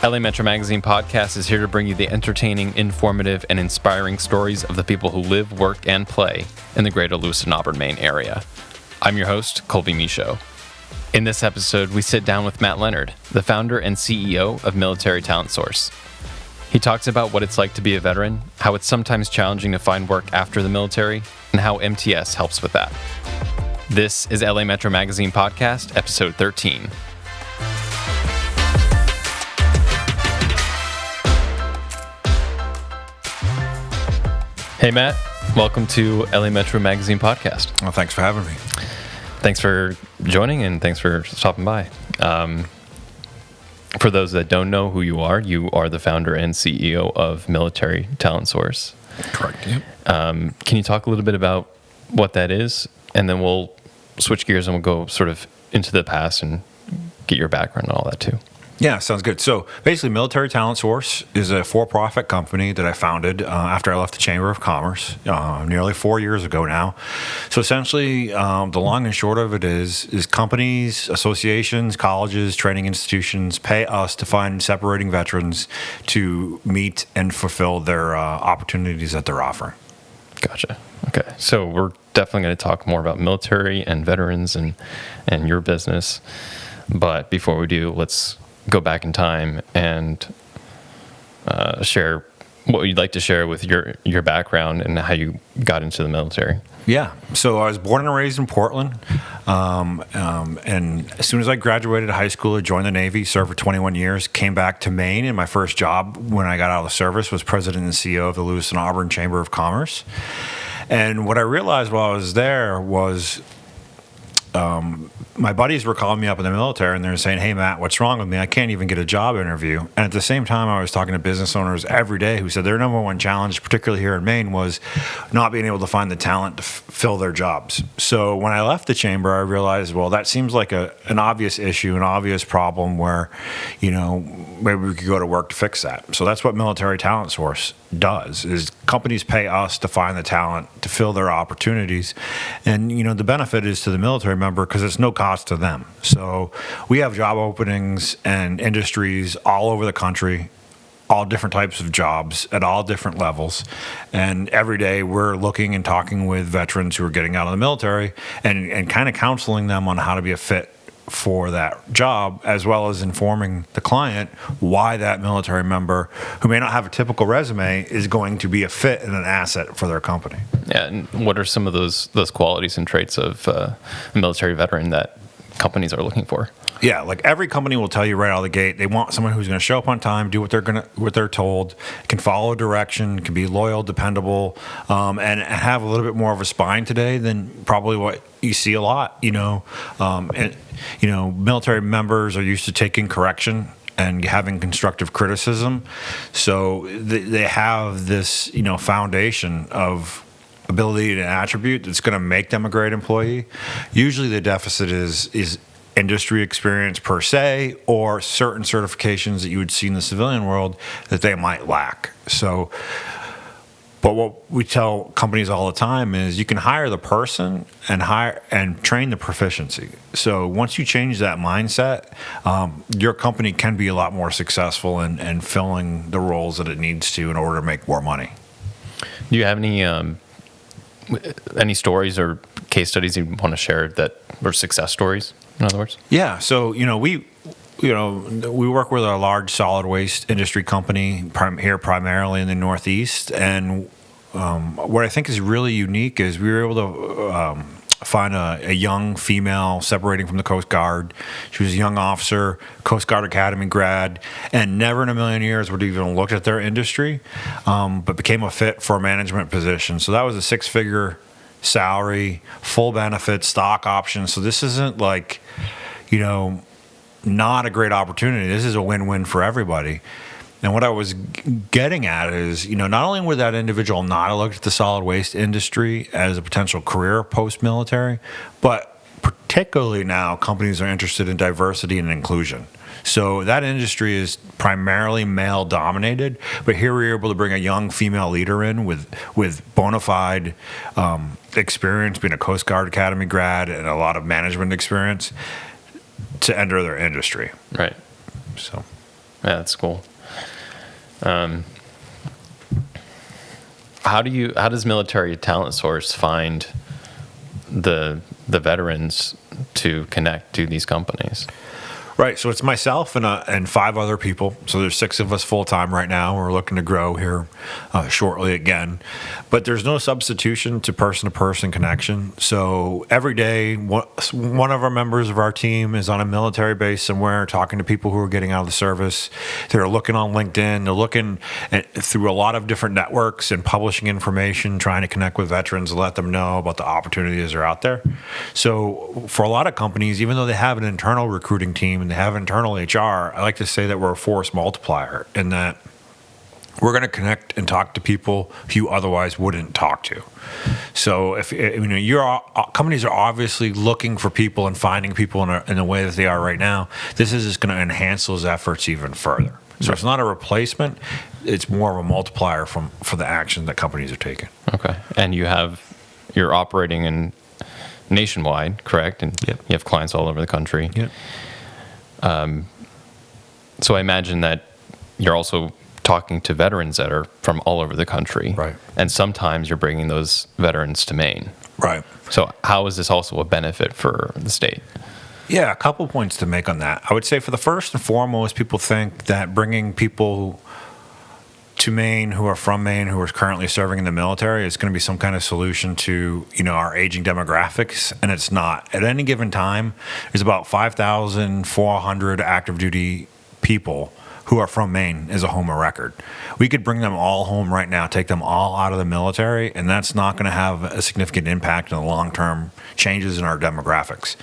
LA Metro Magazine podcast is here to bring you the entertaining, informative, and inspiring stories of the people who live, work, and play in the greater Lewiston-Auburn, Maine area. I'm your host, Colby Michaud. In this episode, we sit down with Matt Leonard, the founder and CEO of Military Talent Source. He talks about what it's like to be a veteran, how it's sometimes challenging to find work after the military, and how MTS helps with that. This is LA Metro Magazine Podcast, Episode 13. Hey, Matt. Welcome to LA Metro Magazine Podcast. Well, thanks for having me. Thanks for joining and thanks for stopping by. For those that don't know who you are the founder and CEO of Military Talent Source. Correct, yep. Can you talk a little bit about what that is? And then we'll switch gears and we'll go sort of into the past and get your background and all that too. Yeah, sounds good. So basically, Military Talent Source is a for-profit company that I founded after I left the Chamber of Commerce nearly 4 years ago now. So essentially, the long and short of it is companies, associations, colleges, training institutions pay us to find separating veterans to meet and fulfill their opportunities that they're offering. Gotcha. Okay. So we're definitely going to talk more about military and veterans and your business. But before we do, let's go back in time and share what you'd like to share with your background and how you got into the military. Yeah. So I was born and raised in Portland. And as soon as I graduated high school, I joined the Navy, served for 21 years, came back to Maine, and my first job when I got out of the service was president and CEO of the Lewiston-Auburn Chamber of Commerce. And what I realized while I was there was my buddies were calling me up in the military and they were saying, "Hey, Matt, what's wrong with me? I can't even get a job interview." And at the same time, I was talking to business owners every day who said their number one challenge, particularly here in Maine, was not being able to find the talent to fill their jobs. So when I left the chamber, I realized, well, that seems like an obvious issue, an obvious problem where, maybe we could go to work to fix that. So that's what Military Talent Source does, is companies pay us to find the talent to fill their opportunities. And, the benefit is to the military member because it's no cost to them. So we have job openings and industries all over the country, all different types of jobs at all different levels. And every day we're looking and talking with veterans who are getting out of the military and kind of counseling them on how to be a fit for that job, as well as informing the client why that military member, who may not have a typical resume, is going to be a fit and an asset for their company. Yeah, and what are some of those qualities and traits of a military veteran that companies are looking for? Yeah, like every company will tell you right out of the gate, they want someone who's going to show up on time, do what they're told, can follow direction, can be loyal, dependable, and have a little bit more of a spine today than probably what you see a lot. Military members are used to taking correction and having constructive criticism, so they have this foundation of ability and attribute that's going to make them a great employee. Usually the deficit is industry experience per se, or certain certifications that you would see in the civilian world that they might lack. So, but what we tell companies all the time is you can hire the person and train the proficiency. So once you change that mindset, your company can be a lot more successful in filling the roles that it needs to in order to make more money. Do you have any stories or case studies you want to share that were success stories, in other words? Yeah. So, we work with a large solid waste industry company here primarily in the Northeast. And what I think is really unique is we were able to find a young female separating from the Coast Guard. She was a young officer, Coast Guard Academy grad, and never in a million years would have even looked at their industry, but became a fit for a management position. So that was a six-figure salary, full benefits, stock options. So this isn't like, not a great opportunity. This is a win-win for everybody. And what I was getting at is, not only would that individual not have looked at the solid waste industry as a potential career post-military, but particularly now companies are interested in diversity and inclusion. So that industry is primarily male-dominated, but here we were able to bring a young female leader in with bona fide experience, being a Coast Guard Academy grad and a lot of management experience to enter their industry. Right. So. Yeah, that's cool. How does Military Talent Source find the veterans to connect to these companies? Right. So it's myself and 5 other people. So there's 6 of us full time right now. We're looking to grow here shortly again. But there's no substitution to person connection. So every day, one of our members of our team is on a military base somewhere talking to people who are getting out of the service. They're looking on LinkedIn. They're looking through a lot of different networks and publishing information, trying to connect with veterans and let them know about the opportunities that are out there. So for a lot of companies, even though they have an internal recruiting team, they have internal HR, I like to say that we're a force multiplier in that we're going to connect and talk to people you otherwise wouldn't talk to. So if your companies are obviously looking for people and finding people in the way that they are right now, this is just going to enhance those efforts even further. So it's not a replacement; it's more of a multiplier for the action that companies are taking. Okay, and you're operating in nationwide, correct? And Yep. You have clients all over the country. Yep. So I imagine that you're also talking to veterans that are from all over the country. Right. And sometimes you're bringing those veterans to Maine. Right. So how is this also a benefit for the state? Yeah, a couple points to make on that. I would say for the first and foremost, people think that bringing people to Maine who are from Maine who are currently serving in the military is going to be some kind of solution to our aging demographics, and it's not. At any given time, there's about 5,400 active duty people who are from Maine as a home of record. We could bring them all home right now, take them all out of the military, and that's not going to have a significant impact on the long-term changes in our demographics.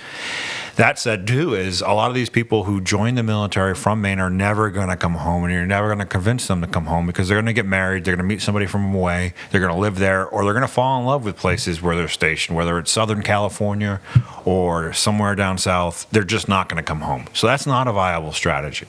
That said, too, is a lot of these people who join the military from Maine are never going to come home, and you're never going to convince them to come home because they're going to get married, they're going to meet somebody from away, they're going to live there, or they're going to fall in love with places where they're stationed, whether it's Southern California or somewhere down south. They're just not going to come home. So that's not a viable strategy.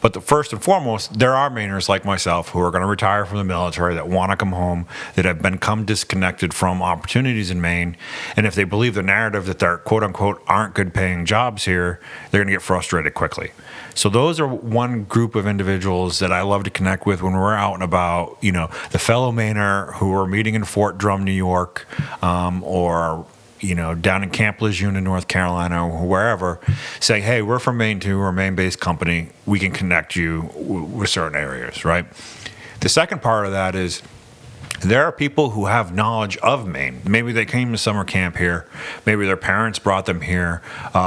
But first and foremost, there are Mainers like myself who are going to retire from the military that want to come home, that have become disconnected from opportunities in Maine. And if they believe the narrative that there, quote unquote, aren't good paying jobs here, they're going to get frustrated quickly. So those are one group of individuals that I love to connect with when we're out and about, the fellow Mainer who are meeting in Fort Drum, New York, or down in Camp Lejeune in North Carolina or wherever, saying, hey, we're from Maine too, we're a Maine-based company, we can connect you with certain areas, right? The second part of that is there are people who have knowledge of Maine. Maybe they came to summer camp here. Maybe their parents brought them here.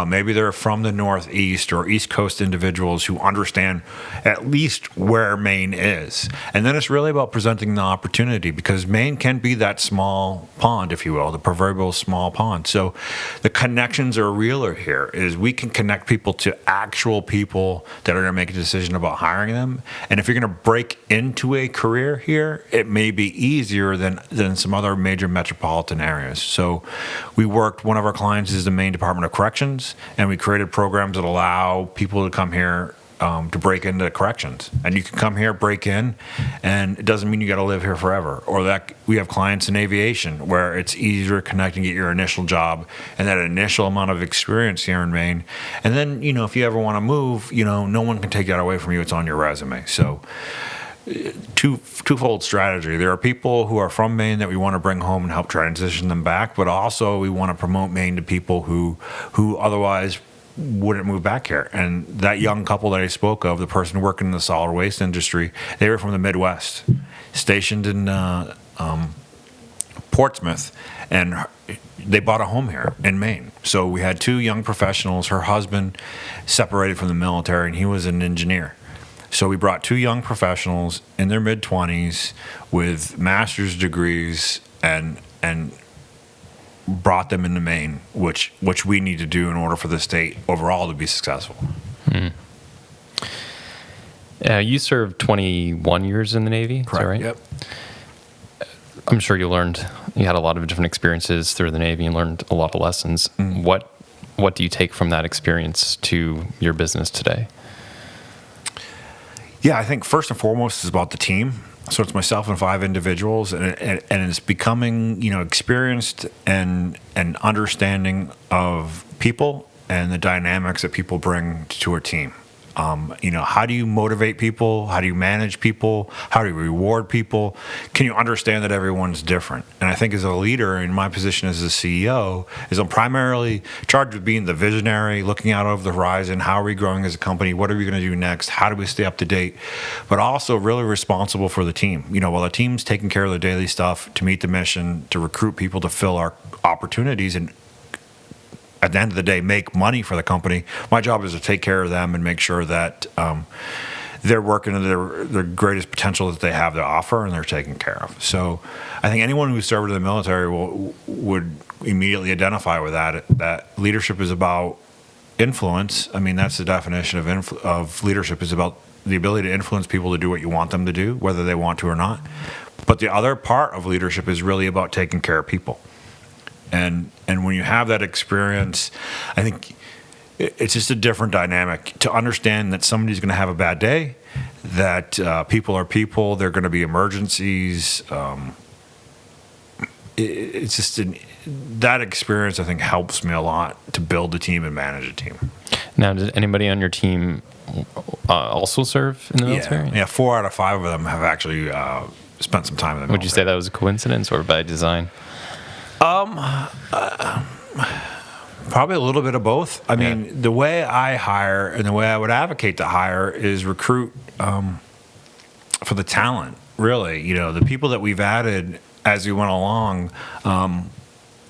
Maybe they're from the Northeast or East Coast individuals who understand at least where Maine is. And then it's really about presenting the opportunity because Maine can be that small pond, if you will, the proverbial small pond. So the connections are realer here is we can connect people to actual people that are going to make a decision about hiring them. And if you're going to break into a career here, it may be easier than some other major metropolitan areas. So one of our clients is the Maine Department of Corrections, and we created programs that allow people to come here to break into corrections. And you can come here, break in, and it doesn't mean you got to live here forever. Or that we have clients in aviation where it's easier to connect and get your initial job and that initial amount of experience here in Maine. And then, if you ever want to move, no one can take that away from you. It's on your resume. So twofold strategy. There are people who are from Maine that we want to bring home and help transition them back, but also we want to promote Maine to people who otherwise wouldn't move back here. And that young couple that I spoke of, the person working in the solid waste industry, they were from the Midwest, stationed in Portsmouth, and they bought a home here in Maine. So we had 2 young professionals. Her husband separated from the military, and he was an engineer. So we brought 2 young professionals in their mid-20s with master's degrees and brought them into Maine, which we need to do in order for the state overall to be successful. You served 21 years in the Navy, Correct. Is that right? Yep. I'm sure you had a lot of different experiences through the Navy and learned a lot of lessons. Mm-hmm. What do you take from that experience to your business today? Yeah, I think first and foremost is about the team. So it's myself and 5 individuals, and it's becoming experienced and understanding of people and the dynamics that people bring to a team. How do you motivate people? How do you manage people? How do you reward people? Can you understand that everyone's different? And I think as a leader, in my position as a CEO, is I'm primarily charged with being the visionary, looking out over the horizon. How are we growing as a company? What are we going to do next? How do we stay up to date? But also really responsible for the team. While the team's taking care of the daily stuff to meet the mission, to recruit people to fill our opportunities, and at the end of the day, make money for the company. My job is to take care of them and make sure that they're working to their greatest potential that they have to offer, and they're taken care of. So I think anyone who's served in the military would immediately identify with that. That leadership is about influence. I mean, that's the definition of leadership, is about the ability to influence people to do what you want them to do, whether they want to or not. But the other part of leadership is really about taking care of people. And when you have that experience, I think it's just a different dynamic to understand that somebody's going to have a bad day, that people are people, there are going to be emergencies. It's just that experience, I think, helps me a lot to build a team and manage a team. Now, did anybody on your team also serve in the military? Yeah, 4 out of 5 of them have actually spent some time in the military. Would you say that was a coincidence or by design? Probably a little bit of both. I mean, the way I hire and the way I would advocate to hire is recruit for the talent, really. The people that we've added as we went along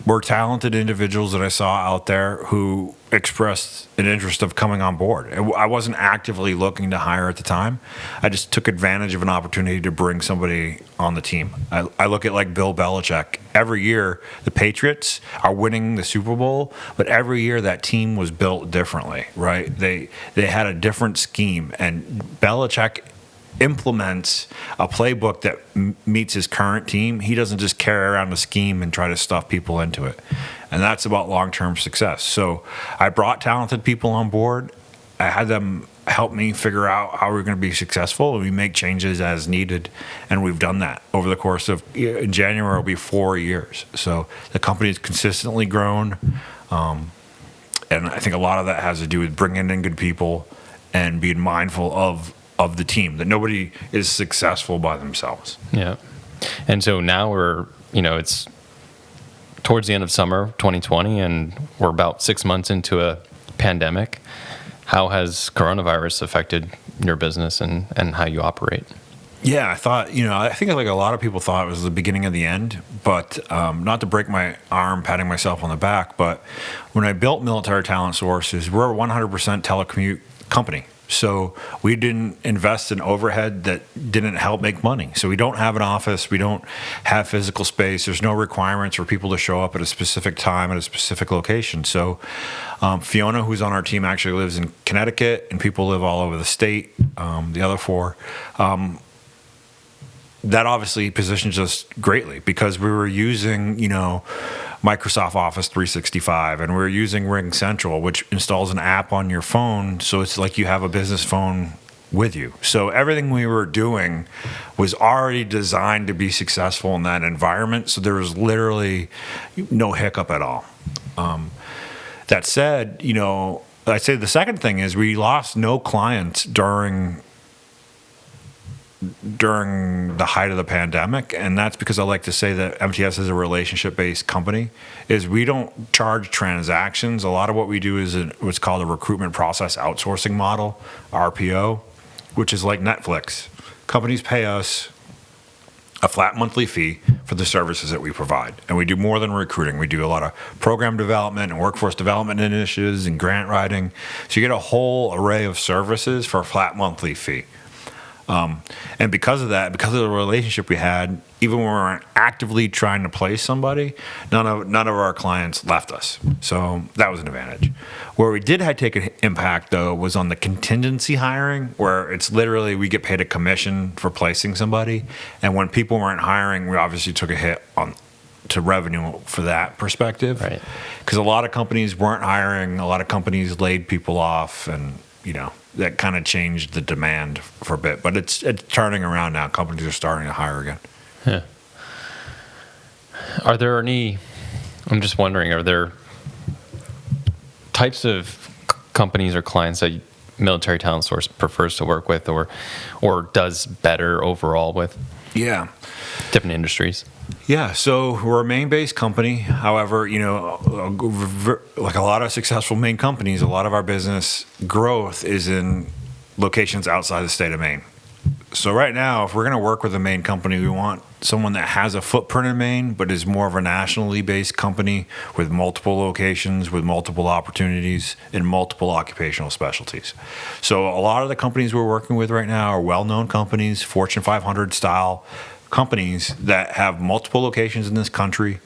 were talented individuals that I saw out there who expressed an interest of coming on board. I wasn't actively looking to hire at the time. I just took advantage of an opportunity to bring somebody on the team. I look at like Bill Belichick. Every year, the Patriots are winning the Super Bowl, but every year that team was built differently, right? They had a different scheme, and Belichick implements a playbook that meets his current team. He doesn't just carry around a scheme and try to stuff people into it. And that's about long-term success. So I brought talented people on board. I had them help me figure out how we're going to be successful, and we make changes as needed. And we've done that over the course of, in January, it'll be 4 years. So the company has consistently grown. And I think a lot of that has to do with bringing in good people and being mindful of the team, that nobody is successful by themselves. Yeah. And so now it's towards the end of summer 2020, and we're about 6 months into a pandemic. How has coronavirus affected your business and how you operate? Yeah, I think like a lot of people thought it was the beginning of the end, but not to break my arm patting myself on the back, but when I built Military Talent Sources, we're a 100% telecommute company. So we didn't invest in overhead that didn't help make money. So we don't have an office. We don't have physical space. There's no requirements for people to show up at a specific time at a specific location. So Fiona, who's on our team, actually lives in Connecticut, and people live all over the state, the other 4. That obviously positions us greatly because we were using, Microsoft Office 365, and we're using Ring Central, which installs an app on your phone, so it's like you have a business phone with you. So everything we were doing was already designed to be successful in that environment, so there was literally no hiccup at all. That said, I'd say the second thing is we lost no clients during the height of the pandemic, and that's because I like to say that MTS is a relationship-based company. Is we don't charge transactions. A lot of what we do is what's called a recruitment process outsourcing model, RPO, which is like Netflix. Companies pay us a flat monthly fee for the services that we provide, and we do more than recruiting. We do a lot of program development and workforce development initiatives and grant writing. So you get a whole array of services for a flat monthly fee. And because of that, because of the relationship we had, even when we weren't actively trying to place somebody, none of our clients left us. So that was an advantage. Where we did take an impact, though, was on the contingency hiring, where it's literally we get paid a commission for placing somebody. And when people weren't hiring, we obviously took a hit to revenue for that perspective. Right. Because a lot of companies weren't hiring, a lot of companies laid people off, and that kind of changed the demand for a bit, but it's turning around now. Companies are starting to hire again. Yeah. I'm just wondering, are there types of companies or clients that Military Talent Source prefers to work with, or does better overall with Yeah. different industries? Yeah, so we're a Maine-based company. However, like a lot of successful Maine companies, a lot of our business growth is in locations outside the state of Maine. So right now, if we're going to work with a Maine company, we want someone that has a footprint in Maine, but is more of a nationally based company with multiple locations, with multiple opportunities in multiple occupational specialties. So a lot of the companies we're working with right now are well-known companies, Fortune 500 style companies that have multiple locations in this country.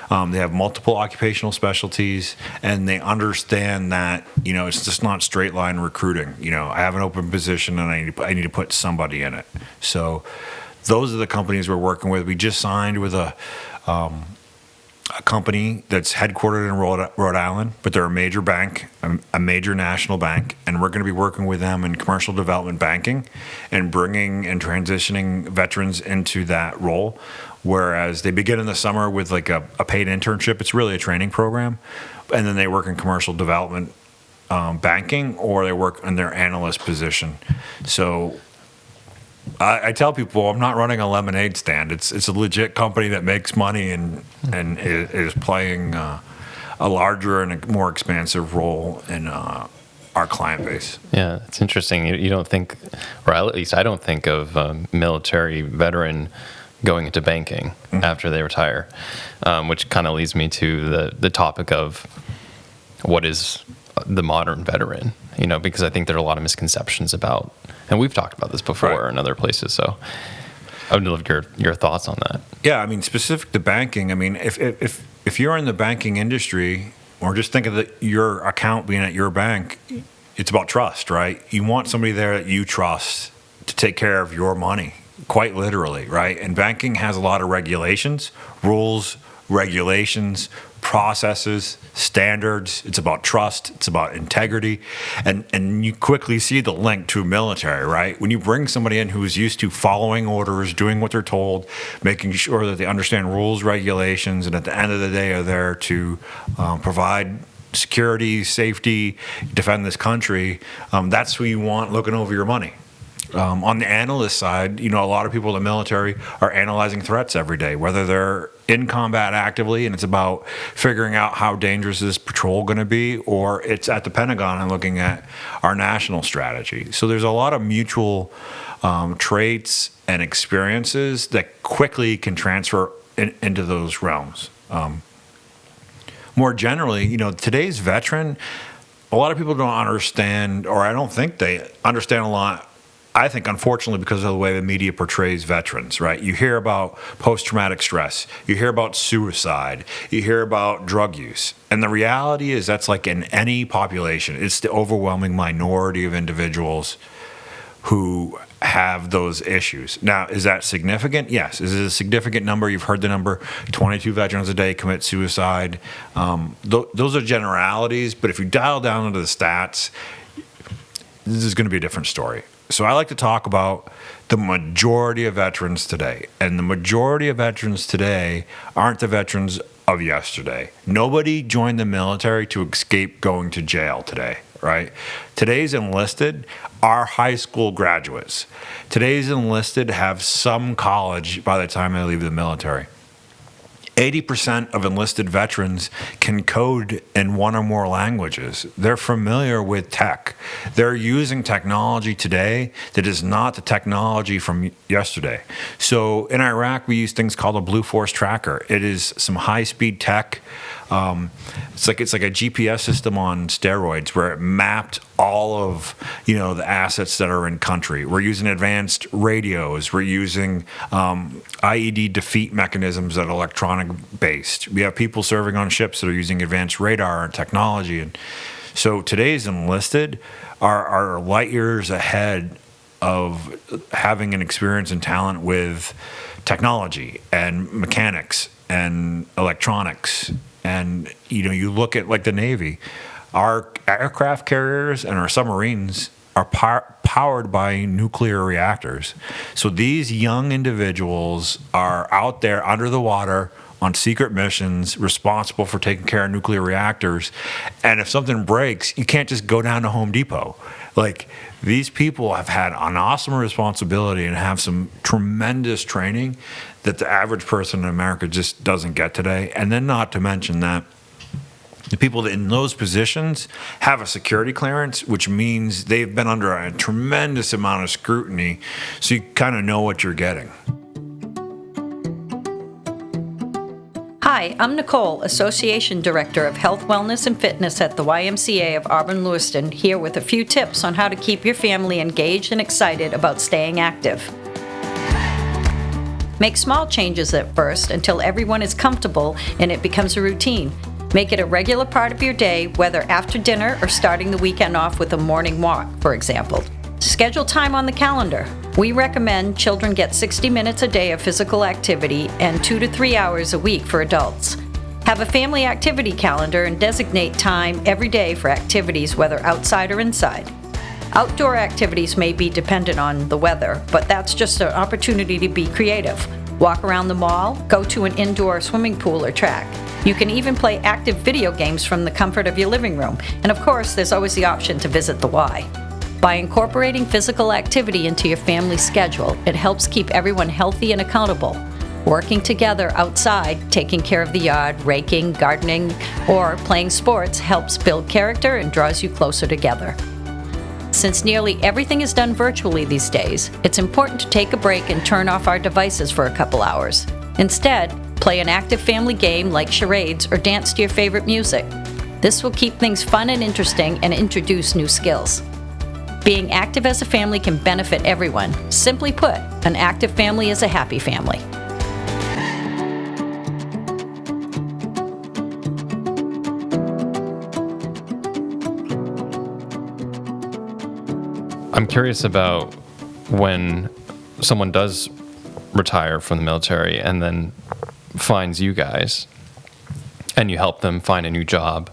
They have multiple occupational specialties, and they understand that, it's just not straight line recruiting. I have an open position and I need to put somebody in it. So those are the companies we're working with. We just signed with a company that's headquartered in Rhode Island, but they're a major bank, a major national bank, and we're going to be working with them in commercial development banking and bringing and transitioning veterans into that role. Whereas they begin in the summer with like a paid internship. It's really a training program. And then they work in commercial development banking, or they work in their analyst position. So I tell people I'm not running a lemonade stand. It's a legit company that makes money and is playing a larger and a more expansive role in our client base. Yeah, it's interesting. You don't think, or at least I don't think of a military veteran going into banking after they retire, which kind of leads me to the topic of what is the modern veteran, because I think there are a lot of misconceptions about, and we've talked about this before in other places. So I would love your thoughts on that. Yeah, I mean, specific to banking, I mean, if you're in the banking industry, or just think of your account being at your bank, it's about trust, right? You want somebody there that you trust to take care of your money. Quite literally, right? And banking has a lot of regulations, rules, regulations, processes, standards. It's about trust. It's about integrity. And you quickly see the link to military, right? When you bring somebody in who is used to following orders, doing what they're told, making sure that they understand rules, regulations, and at the end of the day are there to provide security, safety, defend this country, that's who you want looking over your money. On the analyst side, a lot of people in the military are analyzing threats every day, whether they're in combat actively and it's about figuring out how dangerous is this patrol going to be, or it's at the Pentagon and looking at our national strategy. So there's a lot of mutual traits and experiences that quickly can transfer into those realms. More generally, today's veteran, a lot of people don't understand, or I don't think they understand a lot. I think, unfortunately, because of the way the media portrays veterans, right? You hear about post-traumatic stress. You hear about suicide. You hear about drug use. And the reality is that's like in any population. It's the overwhelming minority of individuals who have those issues. Now, is that significant? Yes. Is it a significant number? You've heard the number, 22 veterans a day commit suicide. Those are generalities, but if you dial down into the stats, this is going to be a different story. So I like to talk about the majority of veterans today. And the majority of veterans today aren't the veterans of yesterday. Nobody joined the military to escape going to jail today, right? Today's enlisted are high school graduates. Today's enlisted have some college by the time they leave the military. 80% of enlisted veterans can code in one or more languages. They're familiar with tech. They're using technology today that is not the technology from yesterday. So in Iraq, we use things called a Blue Force tracker. It is some high-speed tech. It's like a GPS system on steroids where it mapped all of the assets that are in country. We're using advanced radios. We're using IED defeat mechanisms that are electronic based. We have people serving on ships that are using advanced radar and technology. And so today's enlisted are light years ahead of having an experience and talent with technology and mechanics and electronics. And, you look at like the Navy, our aircraft carriers and our submarines are powered by nuclear reactors. So these young individuals are out there under the water on secret missions, responsible for taking care of nuclear reactors. And if something breaks, you can't just go down to Home Depot. Like, these people have had an awesome responsibility and have some tremendous training that the average person in America just doesn't get today. And then not to mention that the people in those positions have a security clearance, which means they've been under a tremendous amount of scrutiny, so you kind of know what you're getting. Hi, I'm Nicole, Association Director of Health, Wellness, and Fitness at the YMCA of Auburn-Lewiston, here with a few tips on how to keep your family engaged and excited about staying active. Make small changes at first until everyone is comfortable and it becomes a routine. Make it a regular part of your day, whether after dinner or starting the weekend off with a morning walk, for example. Schedule time on the calendar. We recommend children get 60 minutes a day of physical activity and 2 to 3 hours a week for adults. Have a family activity calendar and designate time every day for activities, whether outside or inside. Outdoor activities may be dependent on the weather, but that's just an opportunity to be creative. Walk around the mall, go to an indoor swimming pool or track. You can even play active video games from the comfort of your living room. And of course, there's always the option to visit the Y. By incorporating physical activity into your family schedule, it helps keep everyone healthy and accountable. Working together outside, taking care of the yard, raking, gardening, or playing sports helps build character and draws you closer together. Since nearly everything is done virtually these days, it's important to take a break and turn off our devices for a couple hours. Instead, play an active family game like charades or dance to your favorite music. This will keep things fun and interesting and introduce new skills. Being active as a family can benefit everyone. Simply put, an active family is a happy family. I'm curious about when someone does retire from the military and then finds you guys and you help them find a new job.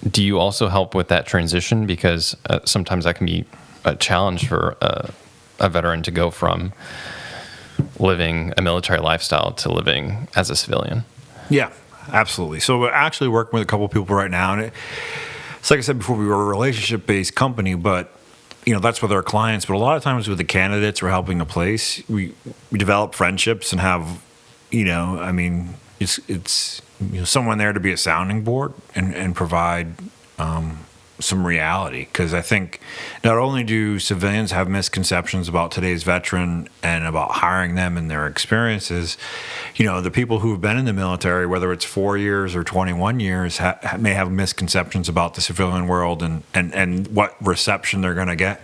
Do you also help with that transition? Because sometimes that can be a challenge for a veteran to go from living a military lifestyle to living as a civilian. Yeah, absolutely. So we're actually working with a couple of people right now. And it's like I said before, we were a relationship-based company, but that's with our clients. But a lot of times with the candidates we're helping to place, we develop friendships and have, it's someone there to be a sounding board and provide some reality. Because I think not only do civilians have misconceptions about today's veteran and about hiring them and their experiences, the people who have been in the military, whether it's 4 years or 21 years, may have misconceptions about the civilian world and what reception they're going to get.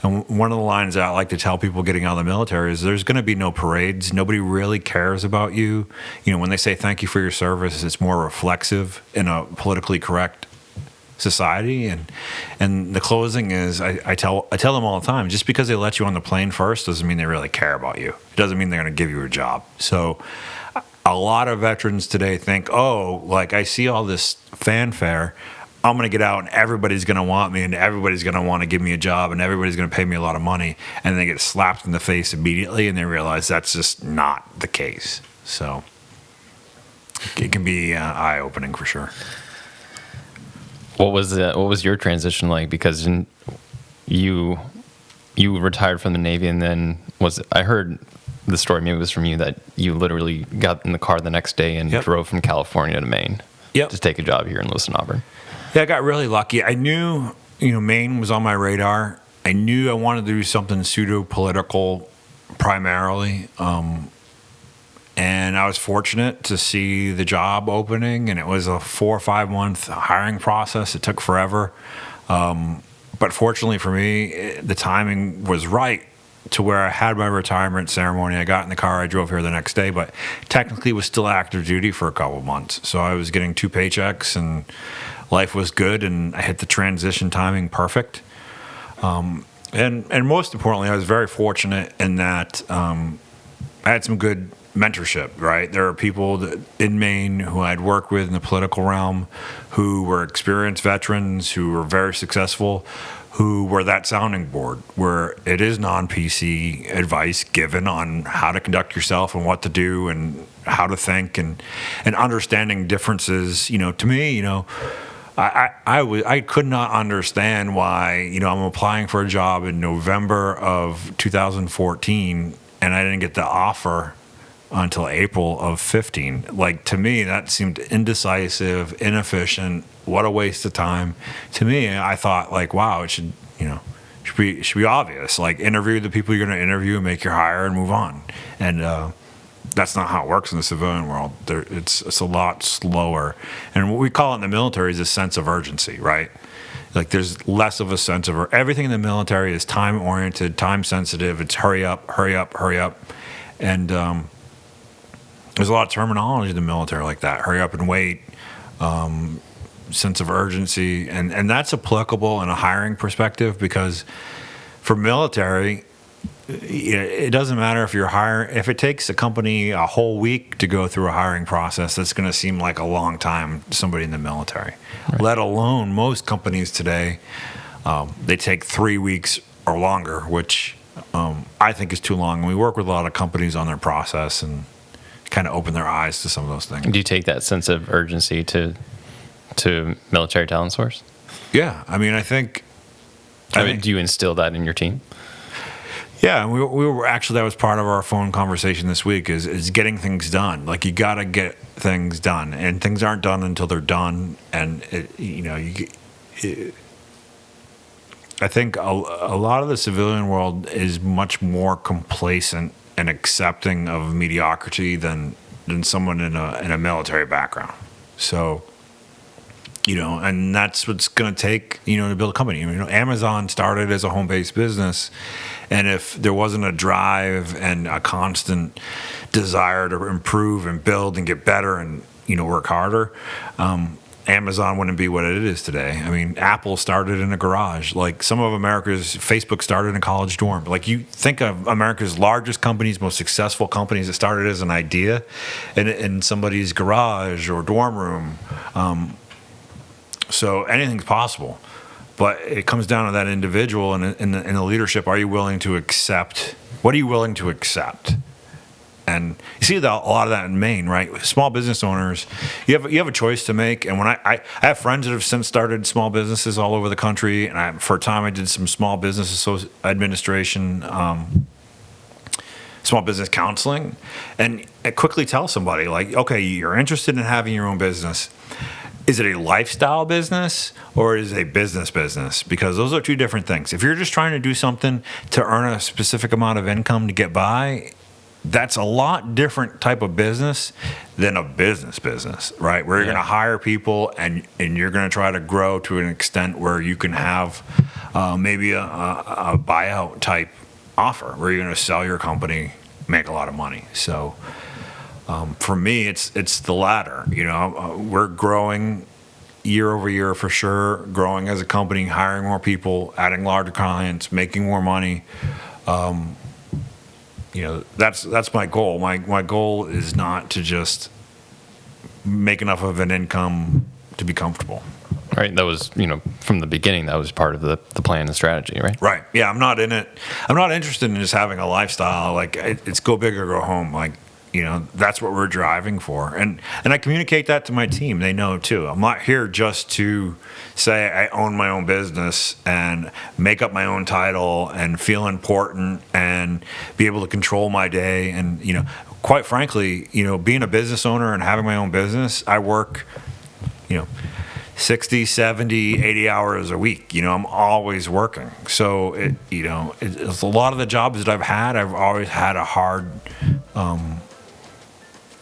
And one of the lines that I like to tell people getting out of the military is there's going to be no parades. Nobody really cares about you. When they say thank you for your service, it's more reflexive in a politically correct society. And the closing is I tell them all the time, just because they let you on the plane first doesn't mean they really care about you. It doesn't mean they're going to give you a job. So a lot of veterans today think, I see all this fanfare, I'm going to get out and everybody's going to want me and everybody's going to want to give me a job and everybody's going to pay me a lot of money, and they get slapped in the face immediately and they realize that's just not the case. So it can be eye-opening for sure. What was your transition like? Because you retired from the Navy, and then I heard the story, maybe it was from you, that you literally got in the car the next day and drove from California to Maine to take a job here in Lewiston-Auburn. Yeah, I got really lucky. I knew, Maine was on my radar. I knew I wanted to do something pseudo-political primarily. And I was fortunate to see the job opening, and it was a 4 or 5 month hiring process. It took forever. But fortunately for me, the timing was right to where I had my retirement ceremony. I got in the car, I drove here the next day, but technically was still active duty for a couple months. So I was getting 2 paychecks and life was good, and I hit the transition timing perfect. And most importantly, I was very fortunate in that I had some good mentorship, right? There are people in Maine who I'd worked with in the political realm who were experienced veterans who were very successful, who were that sounding board where it is non-PC advice given on how to conduct yourself and what to do and how to think and understanding differences. To me, I could not understand why, I'm applying for a job in November of 2014 and I didn't get the offer until April of 15. Like, to me, that seemed indecisive, inefficient. What a waste of time. To me, I thought, like, wow, it should be obvious. Like, interview the people you're going to interview, make your hire, and move on. And that's not how it works in the civilian world. It's a lot slower. And what we call it in the military is a sense of urgency, right? Like, there's less of a sense of everything in the military is time oriented, time sensitive. It's hurry up, hurry up, hurry up. And there's a lot of terminology in the military like that. Hurry up and wait. Sense of urgency. And that's applicable in a hiring perspective, because for military, it doesn't matter if you're hiring. If it takes a company a whole week to go through a hiring process, that's going to seem like a long time to somebody in the military. Right. Let alone most companies today, they take 3 weeks or longer, which I think is too long. And we work with a lot of companies on their process and kind of open their eyes to some of those things. Do you take that sense of urgency to military talent source? Yeah, I mean, I think. Do you instill that in your team? Yeah, we were actually, that was part of our phone conversation this week. Is getting things done. Like, you got to get things done, and things aren't done until they're done. And I think a lot of the civilian world is much more complacent and accepting of mediocrity than someone in a military background. So, and that's what's going to take, to build a company. Amazon started as a home-based business, and if there wasn't a drive and a constant desire to improve and build and get better and, work harder, Amazon wouldn't be what it is today. I mean, Apple started in a garage. Like, some of Facebook started in a college dorm. Like, you think of America's largest companies, most successful companies that started as an idea in somebody's garage or dorm room. So anything's possible. But it comes down to that individual and in the leadership. Are you willing to accept? What are you willing to accept? And you see a lot of that in Maine, right? Small business owners, you have a choice to make. And when I have friends that have since started small businesses all over the country, and for a time I did some small business administration, small business counseling, and I quickly tell somebody, like, okay, you're interested in having your own business. Is it a lifestyle business or is it a business? Because those are two different things. If you're just trying to do something to earn a specific amount of income to get by, that's a lot different type of business than a business, right? Where you're going to hire people and you're going to try to grow to an extent where you can have maybe a buyout type offer where you're going to sell your company, make a lot of money. So for me, it's the latter. We're growing year over year for sure, growing as a company, hiring more people, adding larger clients, making more money. That's my goal. My goal is not to just make enough of an income to be comfortable. Right. That was, from the beginning, that was part of the plan and strategy, right? Right. Yeah. I'm not in it. I'm not interested in just having a lifestyle. Like, it's go big or go home. Like, that's what we're driving for. And I communicate that to my team. They know too. I'm not here just to say I own my own business and make up my own title and feel important and be able to control my day. And, quite frankly, being a business owner and having my own business, I work, 60, 70, 80 hours a week. I'm always working. So, it's a lot of the jobs that I've had, I've always had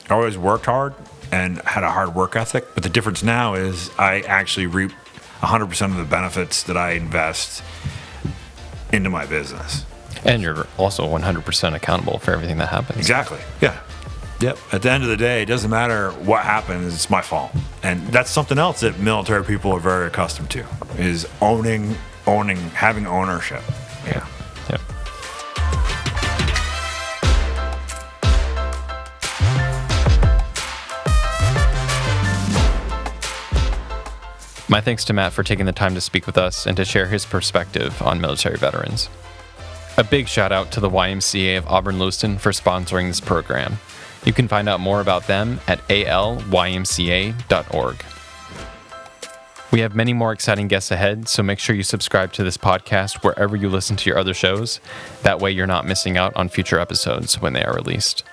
I always worked hard and had a hard work ethic. But the difference now is I actually reap 100% of the benefits that I invest into my business. And you're also 100% accountable for everything that happens. Exactly. Yeah. Yep. At the end of the day, it doesn't matter what happens. It's my fault. And that's something else that military people are very accustomed to, is owning, having ownership. Yeah. Yep. My thanks to Matt for taking the time to speak with us and to share his perspective on military veterans. A big shout out to the YMCA of Auburn-Lewiston for sponsoring this program. You can find out more about them at alymca.org. We have many more exciting guests ahead, so make sure you subscribe to this podcast wherever you listen to your other shows. That way you're not missing out on future episodes when they are released.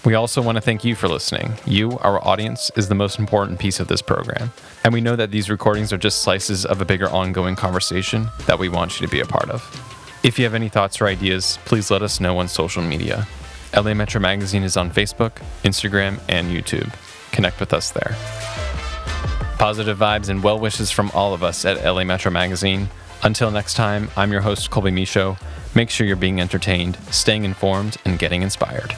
We also want to thank you for listening. You, our audience, is the most important piece of this program, and we know that these recordings are just slices of a bigger ongoing conversation that we want you to be a part of. If you have any thoughts or ideas, please let us know on social media. LA Metro Magazine is on Facebook, Instagram, and YouTube. Connect with us there. Positive vibes and well wishes from all of us at LA Metro Magazine. Until next time, I'm your host, Colby Michaud. Make sure you're being entertained, staying informed, and getting inspired.